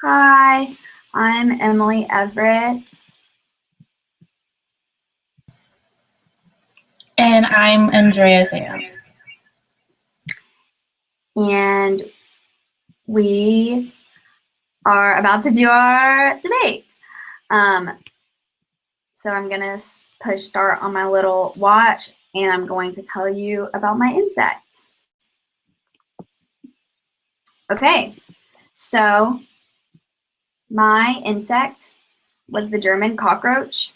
Hi, I'm Emily Everett. And I'm Andrea. And we are about to do our debate. So I'm going to push start on my little watch, and I'm going to tell you about my insect. Okay, so my insect was the German cockroach.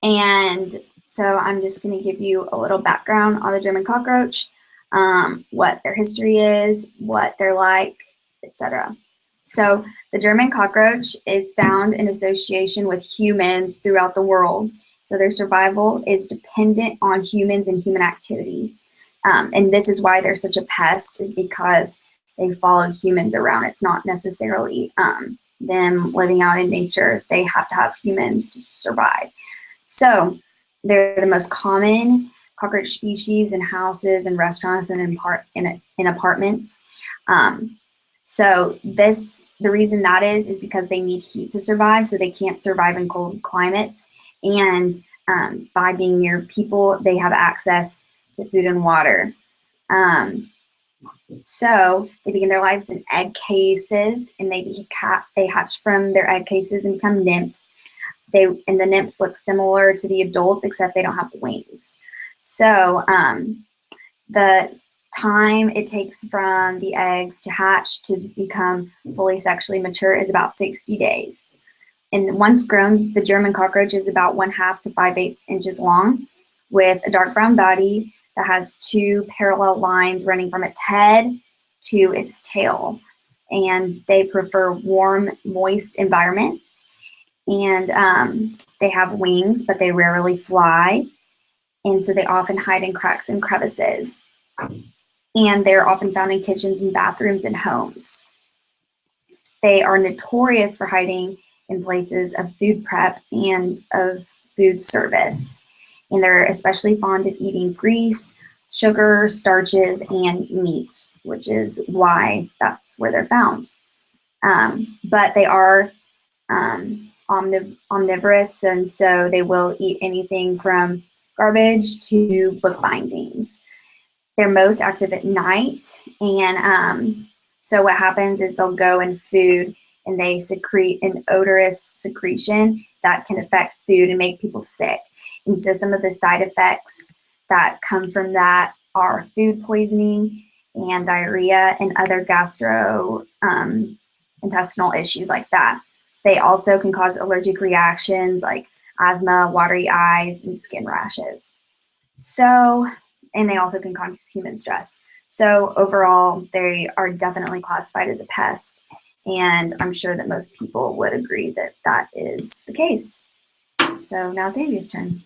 And so I'm just going to give you a little background on the German cockroach, what their history is, what they're like, etc. So the German cockroach is found in association with humans throughout the world. So their survival is dependent on humans and human activity. And this is why they're such a pest, is because they follow humans around. It's not necessarily them living out in nature. They have to have humans to survive. So they're the most common cockroach species in houses and restaurants and in apartments. So the reason that is because they need heat to survive, so they can't survive in cold climates. And by being near people, they have access to food and water. So they begin their lives in egg cases, and they hatch from their egg cases and become nymphs. And the nymphs look similar to the adults, except they don't have wings. So the time it takes from the eggs to hatch to become fully sexually mature is about 60 days. And once grown, the German cockroach is about 1/2 to 5/8 inches long, with a dark brown body that has 2 parallel lines running from its head to its tail. And they prefer warm, moist environments. And they have wings, but they rarely fly. And so they often hide in cracks and crevices. And they're often found in kitchens and bathrooms and homes. They are notorious for hiding in places of food prep and of food service. And they're especially fond of eating grease, sugar, starches, and meat, which is why that's where they're found. But they are omnivorous, and so they will eat anything from garbage to book bindings. They're most active at night, and so what happens is they'll go in food and they secrete an odorous secretion that can affect food and make people sick. And so some of the side effects that come from that are food poisoning and diarrhea and other gastrointestinal issues like that. They also can cause allergic reactions like asthma, watery eyes, and skin rashes. So, and they also can cause human stress. So overall, they are definitely classified as a pest, and I'm sure that most people would agree that that is the case. So now it's Andrew's turn.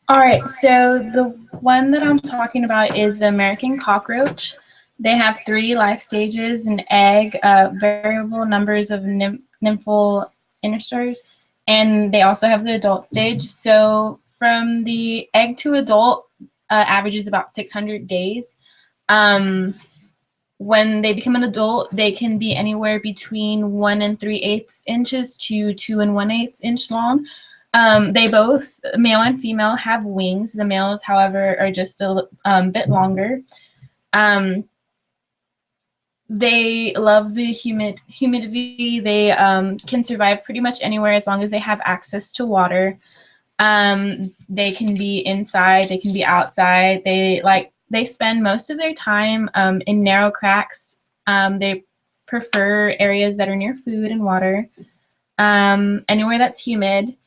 All right, so the one that I'm talking about is the American cockroach. They have 3 life stages: an egg, variable numbers of nymphal interstars, and they also have the adult stage. So from the egg to adult averages about 600 days. When they become an adult, they can be anywhere between 1 3/8 inches to 2 1/8 inch long. They both, male and female, have wings. The males, however, are just a bit longer. They love the humidity. They can survive pretty much anywhere as long as they have access to water. They can be inside. They can be outside. They spend most of their time in narrow cracks. They prefer areas that are near food and water. Anywhere that's humid.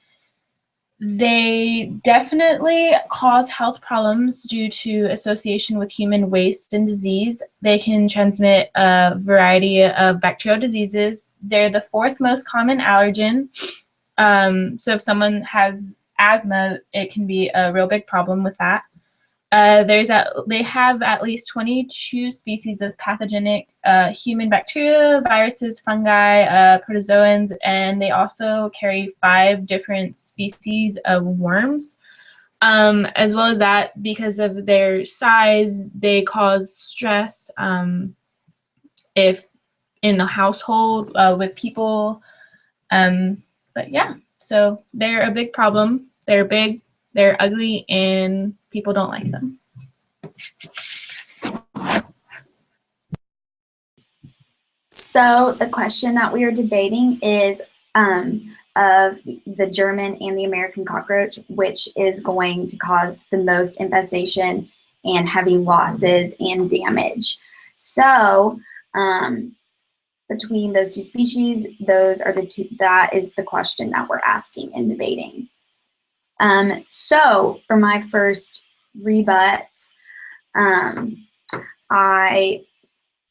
They definitely cause health problems due to association with human waste and disease. They can transmit a variety of bacterial diseases. They're the 4th most common allergen. So if someone has asthma, it can be a real big problem with that. They have at least 22 species of pathogenic human bacteria, viruses, fungi, protozoans, and they also carry 5 different species of worms. As well as that, because of their size, they cause stress. If in a household with people. But yeah, so they're a big problem. They're big, they're ugly, and people don't like them. So the question that we are debating is of the German and the American cockroach, which is going to cause the most infestation and heavy losses and damage. So between those two species, those are the two. That is the question that we're asking and debating. So for my first rebut,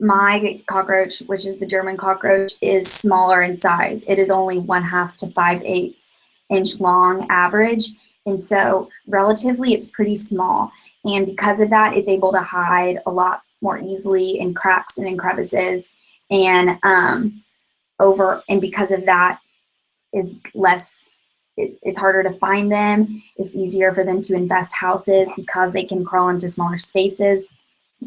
my cockroach, which is the German cockroach, is smaller in size. It is only 1/2 to 5/8 inch long average. And so relatively it's pretty small. And because of that, it's able to hide a lot more easily in cracks and in crevices. And because of that is less, it's harder to find them. It's easier for them to infest houses because they can crawl into smaller spaces,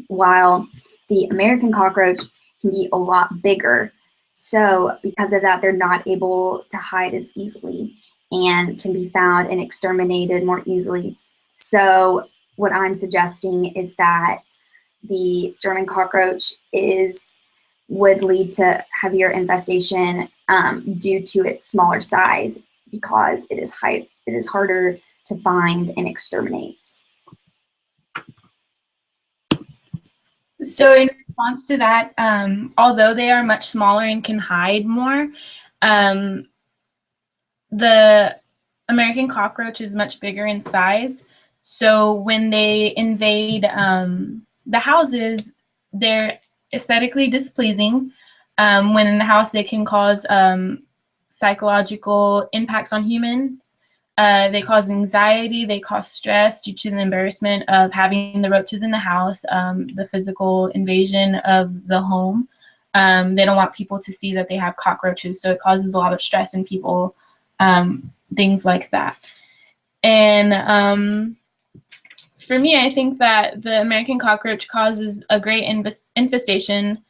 while the American cockroach can be a lot bigger. So because of that, they're not able to hide as easily and can be found and exterminated more easily. So what I'm suggesting is that the German cockroach would lead to heavier infestation due to its smaller size, because it is harder to find and exterminate. So in response to that, although they are much smaller and can hide more, the American cockroach is much bigger in size. So when they invade the houses, they're aesthetically displeasing. When in the house, they can cause psychological impacts on humans. They cause anxiety, they cause stress due to the embarrassment of having the roaches in the house, the physical invasion of the home. They don't want people to see that they have cockroaches, so it causes a lot of stress in people, things like that. And for me, I think that the American cockroach causes a great infestation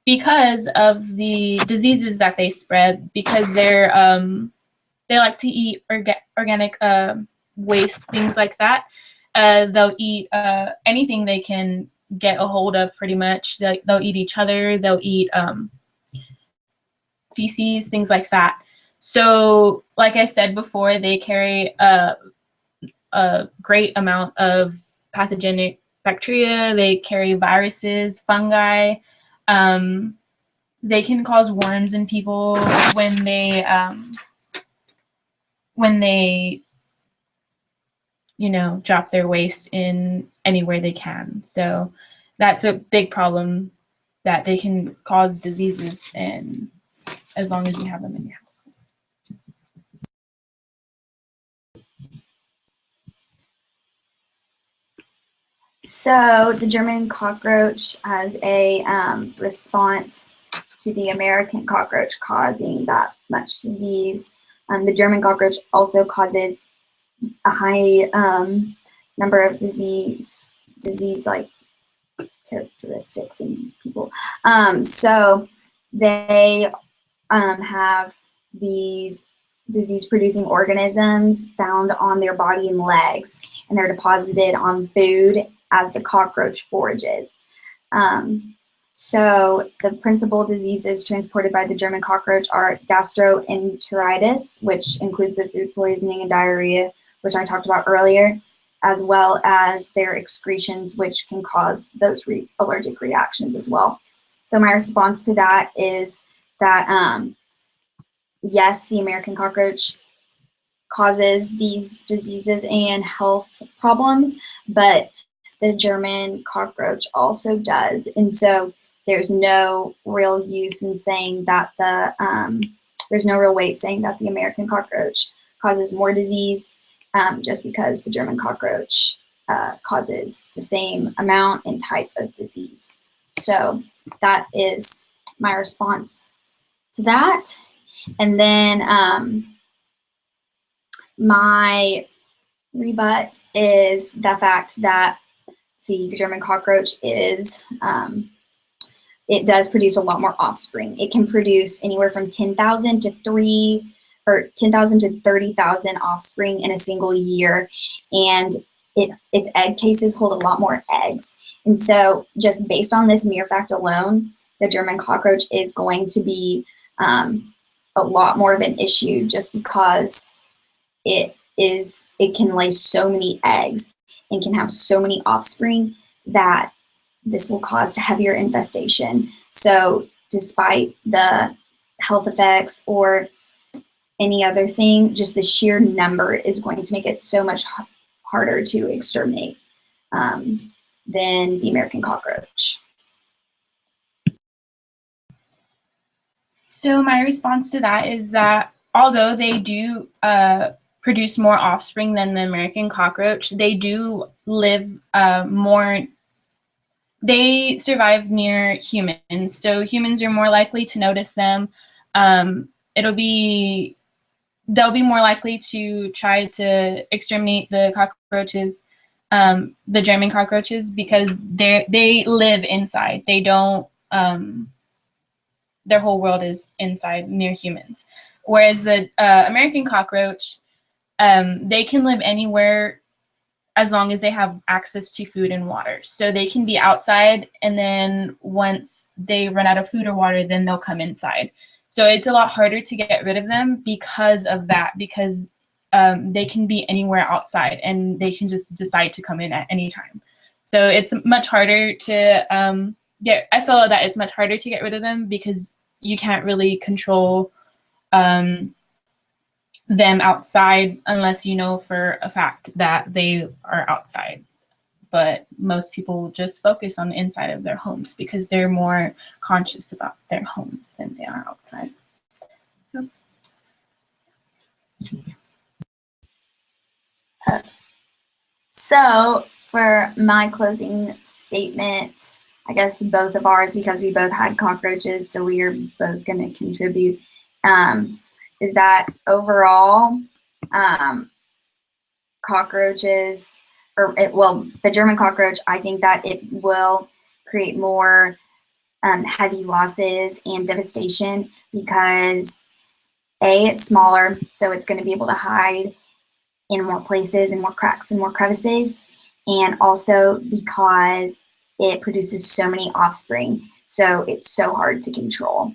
because of the diseases that they spread, because they like to eat organic waste, things like that. They'll eat anything they can get a hold of, pretty much. They'll eat each other. They'll eat feces, things like that. So, like I said before, they carry a great amount of pathogenic bacteria. They carry viruses, fungi. They can cause worms in people when they drop their waste in anywhere they can. So that's a big problem, that they can cause diseases, and as long as you have them in your house. So the German cockroach has a response to the American cockroach causing that much disease. The German cockroach also causes a high number of disease-like characteristics in people. So they have these disease-producing organisms found on their body and legs, and they're deposited on food as the cockroach forages. So the principal diseases transported by the German cockroach are gastroenteritis, which includes the food poisoning and diarrhea, which I talked about earlier, as well as their excretions, which can cause those allergic reactions as well. So my response to that is that yes, the American cockroach causes these diseases and health problems, but the German cockroach also does. And so there's no real use in saying that there's no real weight saying that the American cockroach causes more disease just because the German cockroach causes the same amount and type of disease. So that is my response to that. And then my rebut is the fact that the German cockroach is it does produce a lot more offspring. It can produce anywhere from 10,000 to 10,000 to 30,000 offspring in a single year, and its egg cases hold a lot more eggs. And so, just based on this mere fact alone, the German cockroach is going to be a lot more of an issue, just because it can lay so many eggs and can have so many offspring that this will cause heavier infestation. So despite the health effects or any other thing, just the sheer number is going to make it so much harder to exterminate than the American cockroach. So my response to that is that although they do produce more offspring than the American cockroach, they do live they survive near humans. So humans are more likely to notice them. They'll be more likely to try to exterminate the cockroaches, the German cockroaches, because they live inside. They don't, their whole world is inside near humans. Whereas the American cockroach, they can live anywhere as long as they have access to food and water. So they can be outside, and then once they run out of food or water, then they'll come inside. So it's a lot harder to get rid of them because of that, because they can be anywhere outside and they can just decide to come in at any time. So it's much harder to I feel that it's much harder to get rid of them because you can't really control them outside unless you know for a fact that they are outside. But most people just focus on the inside of their homes because they're more conscious about their homes than they are outside. So for my closing statement, I guess both of ours, because we both had cockroaches, so we are both going to contribute, is that overall, cockroaches, the German cockroach, I think that it will create more heavy losses and devastation because it's smaller, so it's going to be able to hide in more places and more cracks and more crevices, and also because it produces so many offspring, so it's so hard to control.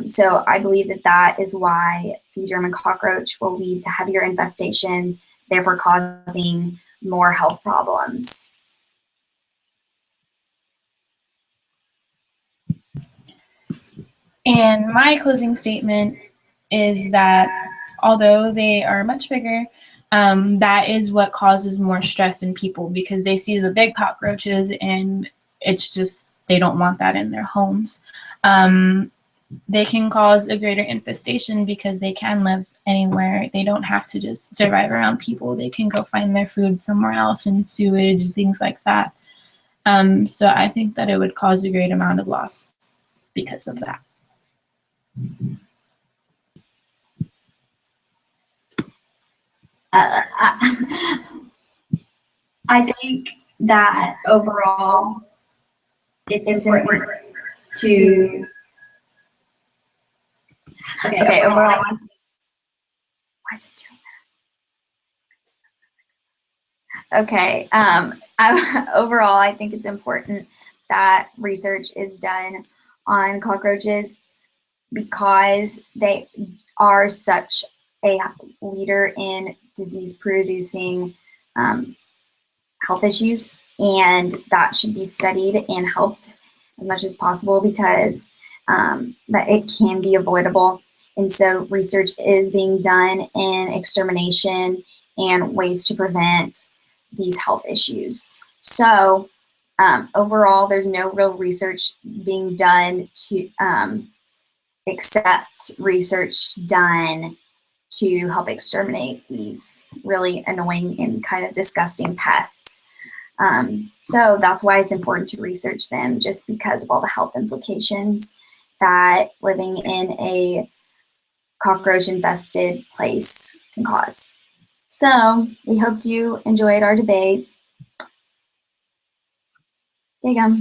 So I believe that is why the German cockroach will lead to heavier infestations, therefore causing more health problems. And my closing statement is that although they are much bigger, that is what causes more stress in people because they see the big cockroaches and it's just, they don't want that in their homes. They can cause a greater infestation because they can live anywhere. They don't have to just survive around people. They can go find their food somewhere else in sewage, things like that. So I think that it would cause a great amount of loss because of that. I think that overall it's important to overall. Why is it doing that? Okay. Overall, I think it's important that research is done on cockroaches because they are such a leader in disease-producing health issues, and that should be studied and helped as much as possible because that it can be avoidable. And so research is being done in extermination and ways to prevent these health issues. So overall, there's no real research being done to except research done to help exterminate these really annoying and kind of disgusting pests. So that's why it's important to research them, just because of all the health implications that living in a cockroach-infested place can cause. So we hope you enjoyed our debate. There you go.